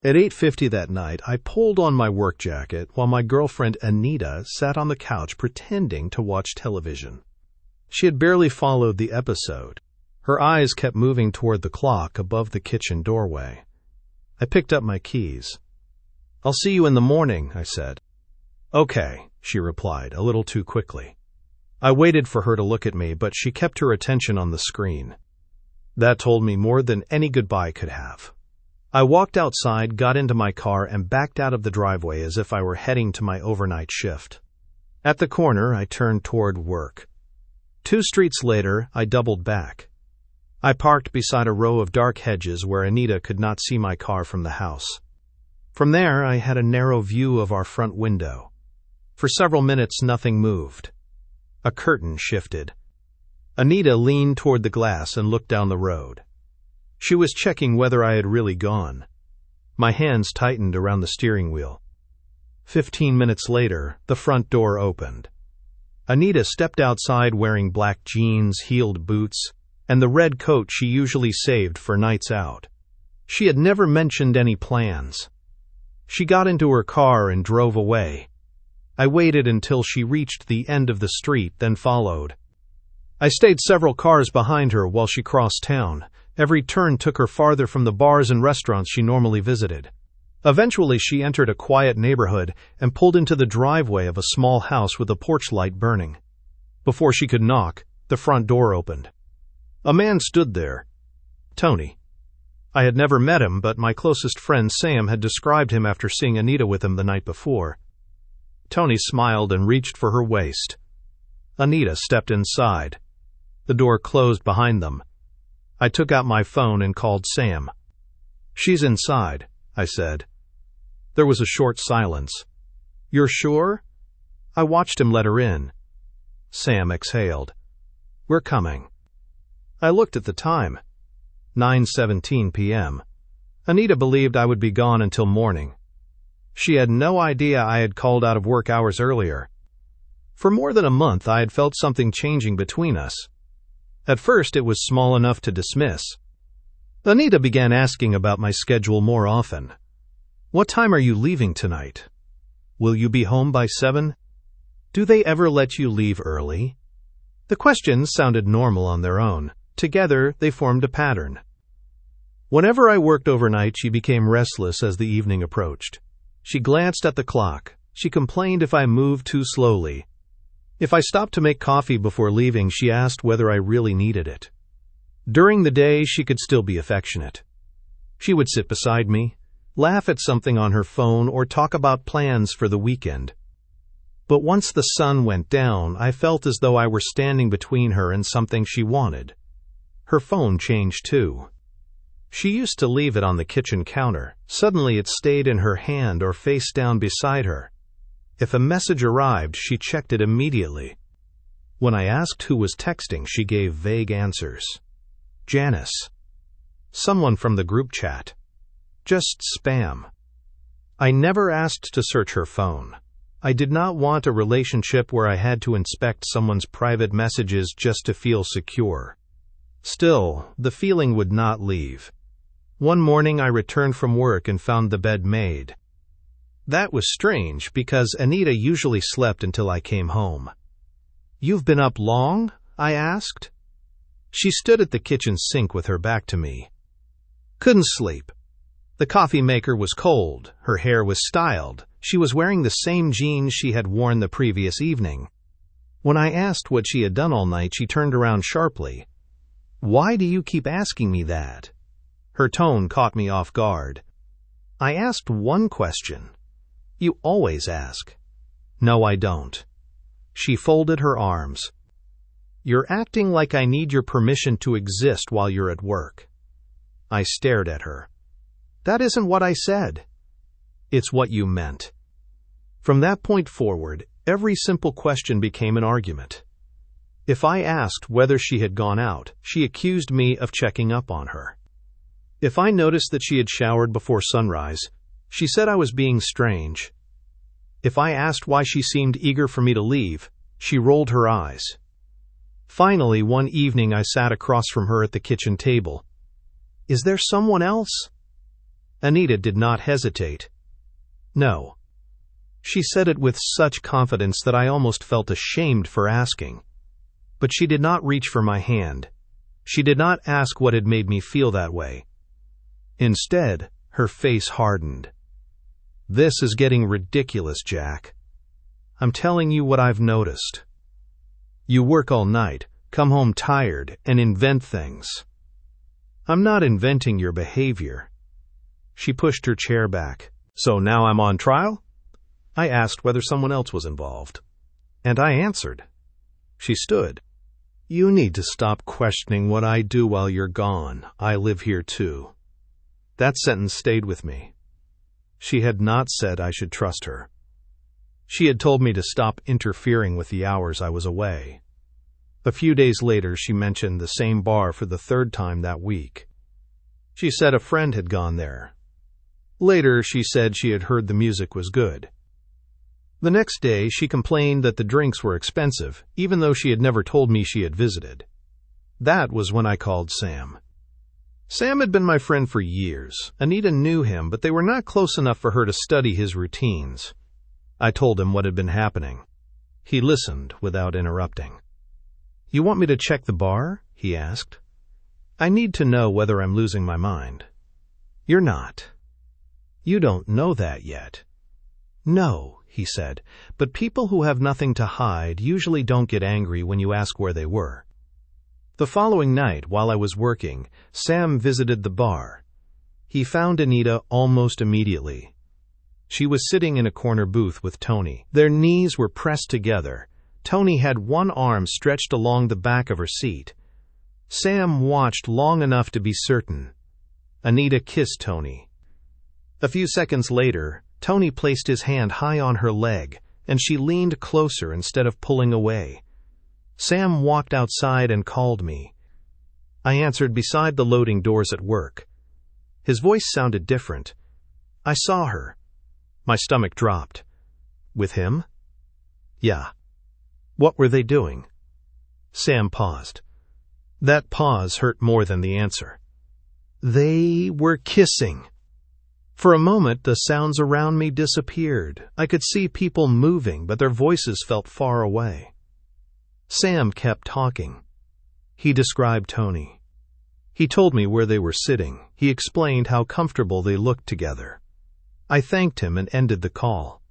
At 8:50 that night, I pulled on my work jacket while my girlfriend Anita sat on the couch pretending to watch television. She had barely followed the episode. Her eyes kept moving toward the clock above the kitchen doorway. I picked up my keys. "I'll see you in the morning," I said. "Okay," she replied, a little too quickly. I waited for her to look at me, but she kept her attention on the screen. That told me more than any goodbye could have. I walked outside, got into my car, and backed out of the driveway as if I were heading to my overnight shift. At the corner, I turned toward work. 2 streets later, I doubled back. I parked beside a row of dark hedges where Anita could not see my car from the house. From there, I had a narrow view of our front window. For several minutes, nothing moved. A curtain shifted. Anita leaned toward the glass and looked down the road. She was checking whether I had really gone. My hands tightened around the steering wheel. 15 minutes later, the front door opened. Anita stepped outside wearing black jeans, heeled boots, and the red coat she usually saved for nights out. She had never mentioned any plans. She got into her car and drove away. I waited until she reached the end of the street, then followed. I stayed several cars behind her while she crossed town. Every turn took her farther from the bars and restaurants she normally visited. Eventually, she entered a quiet neighborhood and pulled into the driveway of a small house with a porch light burning. Before she could knock, the front door opened. A man stood there. Tony. I had never met him, but my closest friend Sam had described him after seeing Anita with him the night before. Tony smiled and reached for her waist. Anita stepped inside. The door closed behind them. I took out my phone and called Sam. "She's inside," I said. There was a short silence. "You're sure?" I watched him let her in. Sam exhaled. "We're coming." I looked at the time. 9:17 p.m. Anita believed I would be gone until morning. She had no idea I had called out of work hours earlier. For more than a month, I had felt something changing between us. At first, it was small enough to dismiss. Anita began asking about my schedule more often. "What time are you leaving tonight? Will you be home by 7? Do they ever let you leave early?" The questions sounded normal on their own. Together, they formed a pattern. Whenever I worked overnight, she became restless as the evening approached. She glanced at the clock. She complained if I moved too slowly. If I stopped to make coffee before leaving, she asked whether I really needed it. During the day, she could still be affectionate. She would sit beside me, laugh at something on her phone, or talk about plans for the weekend. But once the sun went down, I felt as though I were standing between her and something she wanted. Her phone changed too. She used to leave it on the kitchen counter. Suddenly it stayed in her hand or face down beside her. If a message arrived, she checked it immediately. When I asked who was texting, she gave vague answers. Janice. Someone from the group chat. Just spam. I never asked to search her phone. I did not want a relationship where I had to inspect someone's private messages just to feel secure. Still, the feeling would not leave. One morning I returned from work and found the bed made. That was strange because Anita usually slept until I came home. "You've been up long?" I asked. She stood at the kitchen sink with her back to me. "Couldn't sleep. The coffee maker was cold, her hair was styled, she was wearing the same jeans she had worn the previous evening. When I asked what she had done all night, she turned around sharply. "Why do you keep asking me that?" Her tone caught me off guard. I asked one question. "You always ask." "No, I don't." She folded her arms. "You're acting like I need your permission to exist while you're at work." I stared at her. "That isn't what I said." "It's what you meant." From that point forward, every simple question became an argument. If I asked whether she had gone out, she accused me of checking up on her. If I noticed that she had showered before sunrise, she said I was being strange. If I asked why she seemed eager for me to leave, she rolled her eyes. Finally, one evening I sat across from her at the kitchen table. "Is there someone else?" Anita did not hesitate. No. She said it with such confidence that I almost felt ashamed for asking. But she did not reach for my hand. She did not ask what had made me feel that way. Instead, her face hardened. This is getting ridiculous, Jack. I'm telling you what I've noticed. You work all night, come home tired, and invent things. I'm not inventing your behavior. She pushed her chair back. So now I'm on trial? I asked whether someone else was involved. And I answered. She stood. You need to stop questioning what I do while you're gone. I live here too. That sentence stayed with me. She had not said I should trust her. She had told me to stop interfering with the hours I was away. A few days later, she mentioned the same bar for the third time that week. She said a friend had gone there. Later, she said she had heard the music was good. The next day, she complained that the drinks were expensive, even though she had never told me she had visited. That was when I called Sam. Sam had been my friend for years. Anita knew him, but they were not close enough for her to study his routines. I told him what had been happening. He listened without interrupting. You want me to check the bar? He asked. I need to know whether I'm losing my mind. You're not. You don't know that yet. No, he said, but people who have nothing to hide usually don't get angry when you ask where they were. The following night, while I was working, Sam visited the bar. He found Anita almost immediately. She was sitting in a corner booth with Tony. Their knees were pressed together. Tony had one arm stretched along the back of her seat. Sam watched long enough to be certain. Anita kissed Tony. A few seconds later, Tony placed his hand high on her leg, and she leaned closer instead of pulling away. Sam walked outside and called me. I answered beside the loading doors at work. His voice sounded different. I saw her. My stomach dropped. With him? Yeah. What were they doing? Sam paused. That pause hurt more than the answer. They were kissing. For a moment, the sounds around me disappeared. I could see people moving, but their voices felt far away. Sam kept talking. He described Tony. He told me where they were sitting. He explained how comfortable they looked together. I thanked him and ended the call.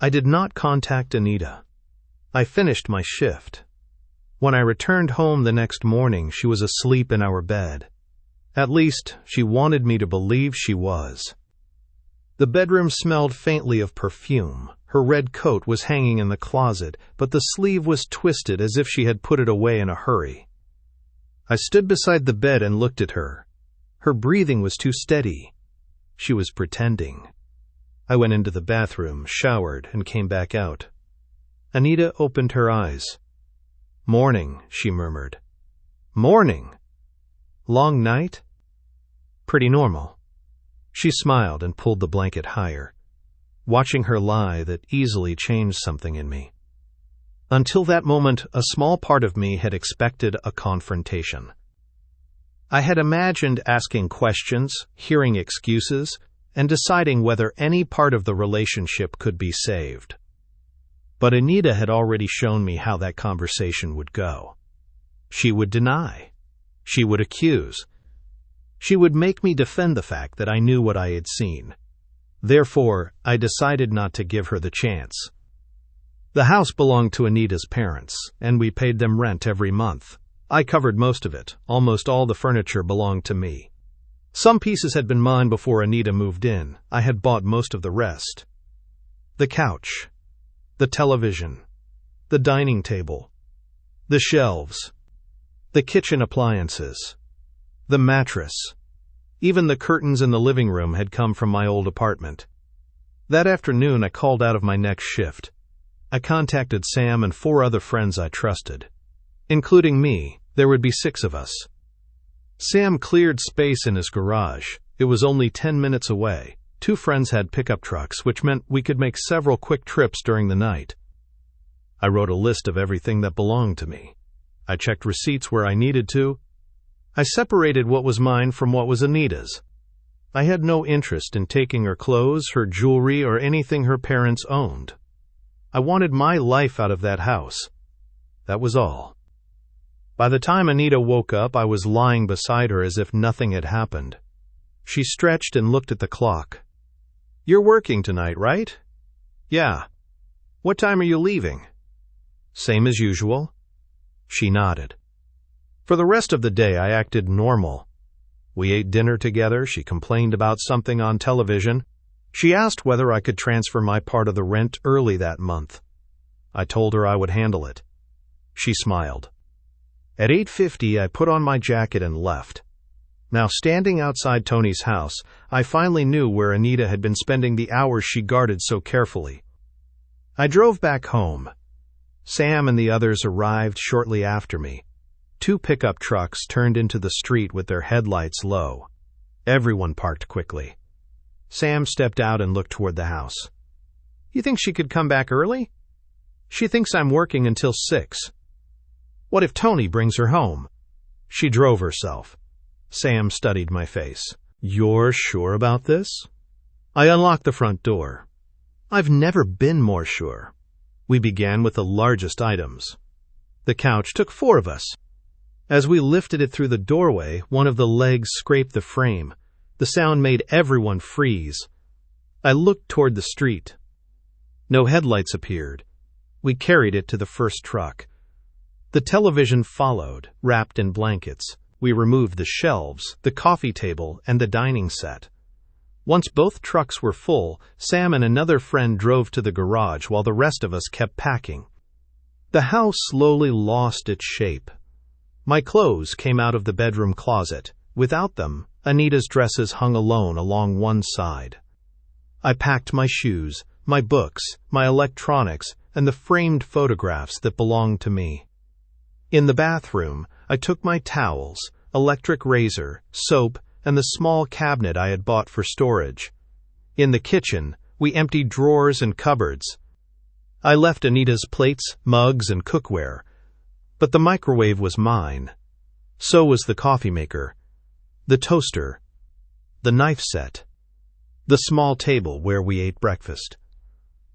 I did not contact Anita. I finished my shift. When I returned home the next morning, she was asleep in our bed. At least, she wanted me to believe she was. The bedroom smelled faintly of perfume. Her red coat was hanging in the closet, but the sleeve was twisted as if she had put it away in a hurry. I stood beside the bed and looked at her. Her breathing was too steady. She was pretending. I went into the bathroom, showered, and came back out. Anita opened her eyes. Morning, she murmured. Morning. Long night? Pretty normal. She smiled and pulled the blanket higher. Watching her lie that easily changed something in me. Until that moment, a small part of me had expected a confrontation. I had imagined asking questions, hearing excuses, and deciding whether any part of the relationship could be saved. But Anita had already shown me how that conversation would go. She would deny. She would accuse. She would make me defend the fact that I knew what I had seen. Therefore, I decided not to give her the chance. The house belonged to Anita's parents, and we paid them rent every month. I covered most of it. Almost all the furniture belonged to me. Some pieces had been mine before Anita moved in. I had bought most of the rest. The couch, the television, the dining table, the shelves, the kitchen appliances, the mattress. Even the curtains in the living room had come from my old apartment. That afternoon, I called out of my next shift. I contacted Sam and 4 other friends I trusted. Including me, there would be 6 of us. Sam cleared space in his garage. It was only 10 minutes away. 2 friends had pickup trucks, which meant we could make several quick trips during the night. I wrote a list of everything that belonged to me. I checked receipts where I needed to. I separated what was mine from what was Anita's. I had no interest in taking her clothes, her jewelry, or anything her parents owned. I wanted my life out of that house. That was all. By the time Anita woke up, I was lying beside her as if nothing had happened. She stretched and looked at the clock. "You're working tonight, right?" "Yeah." "What time are you leaving?" "Same as usual." She nodded. For the rest of the day, I acted normal. We ate dinner together. She complained about something on television. She asked whether I could transfer my part of the rent early that month. I told her I would handle it. She smiled. At 8:50, I put on my jacket and left. Now, standing outside Tony's house, I finally knew where Anita had been spending the hours she guarded so carefully. I drove back home. Sam and the others arrived shortly after me. 2 pickup trucks turned into the street with their headlights low. Everyone parked quickly. Sam stepped out and looked toward the house. "You think she could come back early?" "She thinks I'm working until 6. "What if Tony brings her home?" "She drove herself." Sam studied my face. "You're sure about this?" I unlocked the front door. I've never been more sure. We began with the largest items. The couch took 4 of us. As we lifted it through the doorway, one of the legs scraped the frame. The sound made everyone freeze. I looked toward the street. No headlights appeared. We carried it to the first truck. The television followed, wrapped in blankets. We removed the shelves, the coffee table, and the dining set. Once both trucks were full, Sam and another friend drove to the garage while the rest of us kept packing. The house slowly lost its shape. My clothes came out of the bedroom closet. Without them, Anita's dresses hung alone along one side. I packed my shoes, my books, my electronics, and the framed photographs that belonged to me. In the bathroom, I took my towels, electric razor, soap, and the small cabinet I had bought for storage. In the kitchen, we emptied drawers and cupboards. I left Anita's plates, mugs, and cookware. But the microwave was mine. So was the coffee maker, the toaster, the knife set, the small table where we ate breakfast.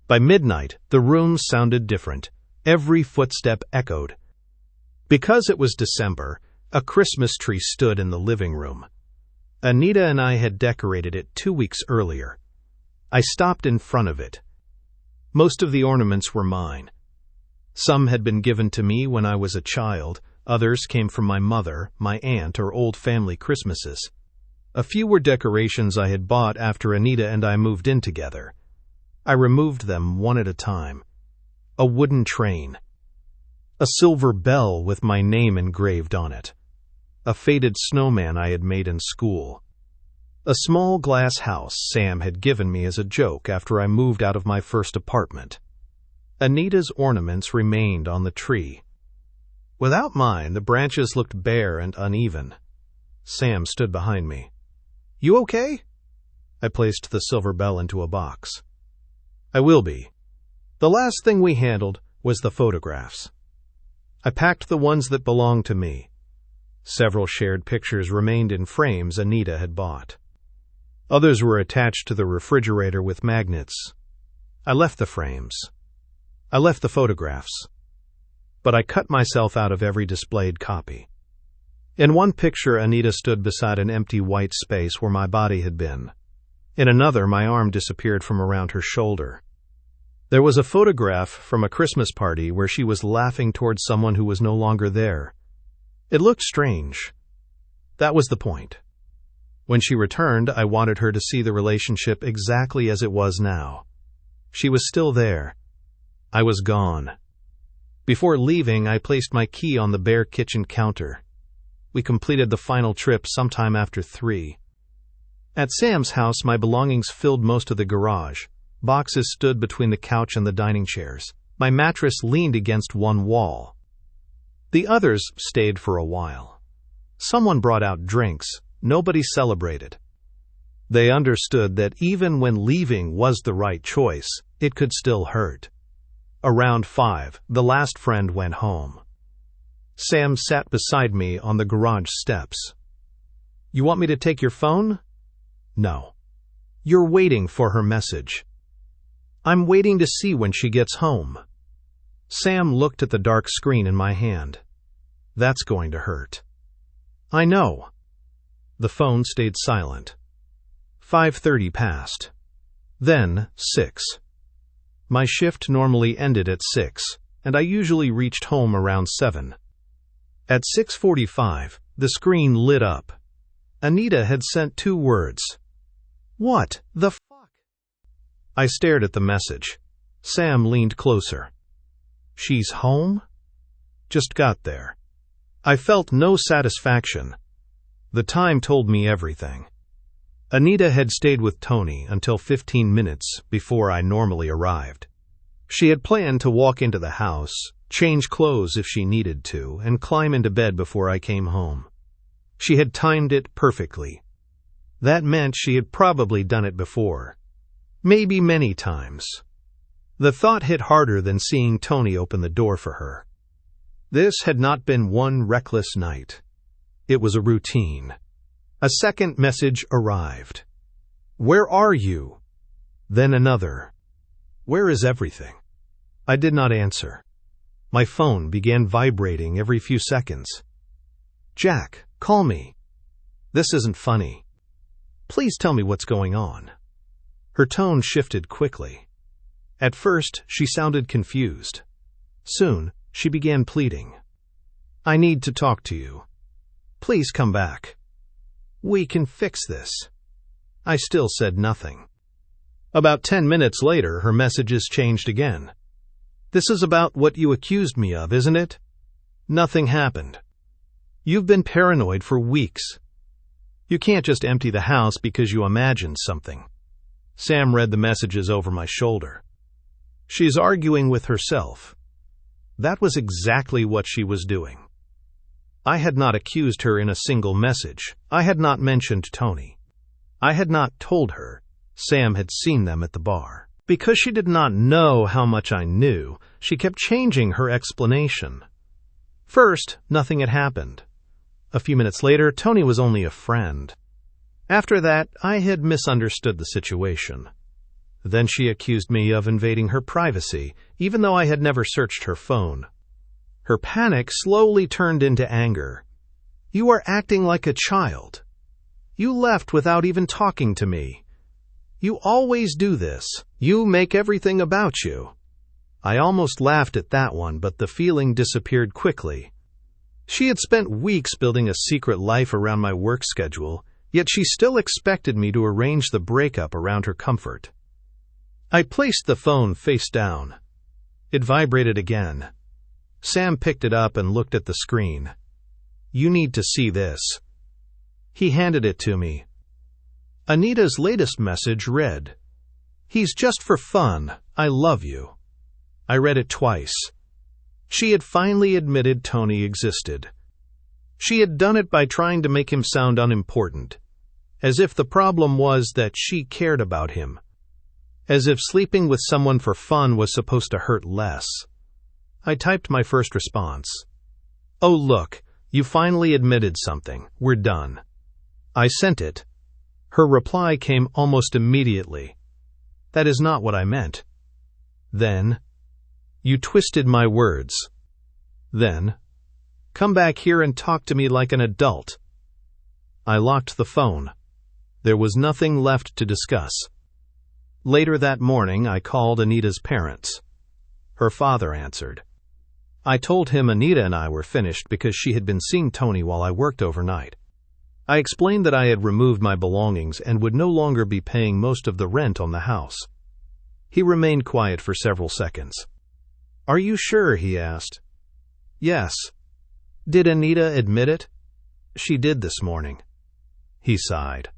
By midnight, the room sounded different. Every footstep echoed. Because it was December, a Christmas tree stood in the living room. Anita and I had decorated it 2 weeks earlier. I stopped in front of it. Most of the ornaments were mine. Some had been given to me when I was a child. Others came from my mother, my aunt, or old family Christmases. A few were decorations I had bought after Anita and I moved in together. I removed them one at a time. A wooden train. A silver bell with my name engraved on it. A faded snowman I had made in school. A small glass house Sam had given me as a joke after I moved out of my first apartment. Anita's ornaments remained on the tree. Without mine, the branches looked bare and uneven. Sam stood behind me. "You okay?" I placed the silver bell into a box. "I will be." The last thing we handled was the photographs. I packed the ones that belonged to me. Several shared pictures remained in frames Anita had bought. Others were attached to the refrigerator with magnets. I left the frames. I left the photographs. But I cut myself out of every displayed copy. In one picture, Anita stood beside an empty white space where my body had been. In another, my arm disappeared from around her shoulder. There was a photograph from a Christmas party where she was laughing towards someone who was no longer there. It looked strange. That was the point. When she returned, I wanted her to see the relationship exactly as it was now. She was still there. I was gone. Before leaving, I placed my key on the bare kitchen counter. We completed the final trip sometime after 3. At Sam's house, my belongings filled most of the garage. Boxes stood between the couch and the dining chairs. My mattress leaned against one wall. The others stayed for a while. Someone brought out drinks. Nobody celebrated. They understood that even when leaving was the right choice, it could still hurt. Around 5, the last friend went home. Sam sat beside me on the garage steps. "You want me to take your phone?" No. You're waiting for her message. I'm waiting to see when she gets home. Sam looked at the dark screen in my hand. That's going to hurt. I know. The phone stayed silent. 5:30 passed. Then 6. My shift normally ended at 6, and I usually reached home around 7. At 6:45, the screen lit up. Anita had sent 2 words. What the fuck? I stared at the message. Sam leaned closer. She's home? Just got there. I felt no satisfaction. The time told me everything. Anita had stayed with Tony until 15 minutes before I normally arrived. She had planned to walk into the house, change clothes if she needed to, and climb into bed before I came home. She had timed it perfectly. That meant she had probably done it before. Maybe many times. The thought hit harder than seeing Tony open the door for her. This had not been one reckless night. It was a routine. A second message arrived. Where are you? Then another. Where is everything? I did not answer. My phone began vibrating every few seconds. Jack, call me. This isn't funny. Please tell me what's going on. Her tone shifted quickly. At first, she sounded confused. Soon, she began pleading. I need to talk to you. Please come back. We can fix this. I still said nothing. About 10 minutes later, her messages changed again. This is about what you accused me of, isn't it? Nothing happened. You've been paranoid for weeks. You can't just empty the house because you imagined something. Sam read the messages over my shoulder. She's arguing with herself. That was exactly what she was doing. I had not accused her in a single message. I had not mentioned Tony. I had not told her Sam had seen them at the bar. Because she did not know how much I knew, she kept changing her explanation. First, nothing had happened. A few minutes later, Tony was only a friend. After that, I had misunderstood the situation. Then she accused me of invading her privacy, even though I had never searched her phone. Her panic slowly turned into anger. You are acting like a child. You left without even talking to me. You always do this. You make everything about you. I almost laughed at that one, but the feeling disappeared quickly. She had spent weeks building a secret life around my work schedule, yet she still expected me to arrange the breakup around her comfort. I placed the phone face down. It vibrated again. Sam picked it up and looked at the screen. You need to see this. He handed it to me. Anita's latest message read, He's just for fun. I love you. I read it twice. She had finally admitted Tony existed. She had done it by trying to make him sound unimportant, as if the problem was that she cared about him, as if sleeping with someone for fun was supposed to hurt less. I typed my first response. Oh look, you finally admitted something. We're done. I sent it. Her reply came almost immediately. That is not what I meant. Then, you twisted my words. Then, come back here and talk to me like an adult. I locked the phone. There was nothing left to discuss. Later that morning, I called Anita's parents. Her father answered. I told him Anita and I were finished because she had been seeing Tony while I worked overnight. I explained that I had removed my belongings and would no longer be paying most of the rent on the house. He remained quiet for several seconds. Are you sure? He asked. Yes. Did Anita admit it? She did this morning. He sighed.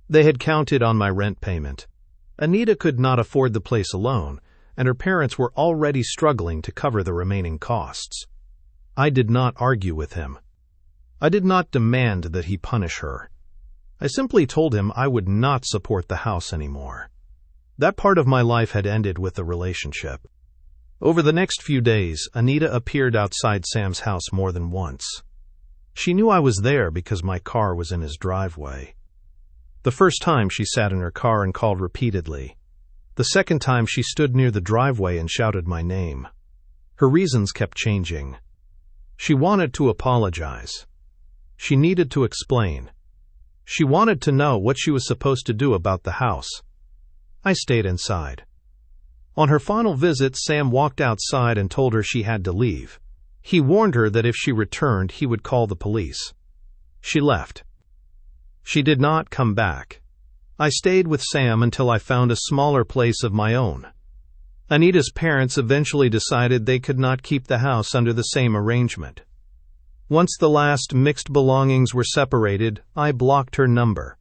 They had counted on my rent payment. Anita could not afford the place alone, and her parents were already struggling to cover the remaining costs. I did not argue with him. I did not demand that he punish her. I simply told him I would not support the house anymore. That part of my life had ended with the relationship. Over the next few days, Anita appeared outside Sam's house more than once. She knew I was there because my car was in his driveway. The first time she sat in her car and called repeatedly. The second time she stood near the driveway and shouted my name. Her reasons kept changing. She wanted to apologize. She needed to explain. She wanted to know what she was supposed to do about the house. I stayed inside. On her final visit, Sam walked outside and told her she had to leave. He warned her that if she returned, he would call the police. She left. She did not come back. I stayed with Sam until I found a smaller place of my own. Anita's parents eventually decided they could not keep the house under the same arrangement. Once the last mixed belongings were separated, I blocked her number.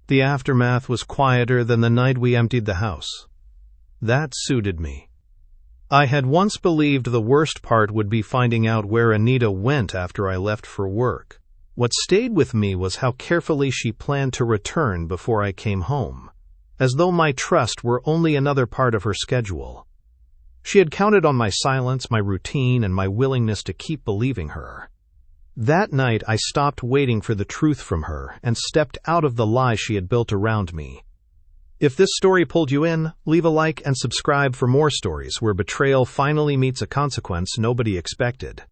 The aftermath was quieter than the night we emptied the house. That suited me. I had once believed the worst part would be finding out where Anita went after I left for work. What stayed with me was how carefully she planned to return before I came home, as though my trust were only another part of her schedule. She had counted on my silence, my routine, and my willingness to keep believing her. That night I stopped waiting for the truth from her and stepped out of the lie she had built around me. If this story pulled you in, leave a like and subscribe for more stories where betrayal finally meets a consequence nobody expected.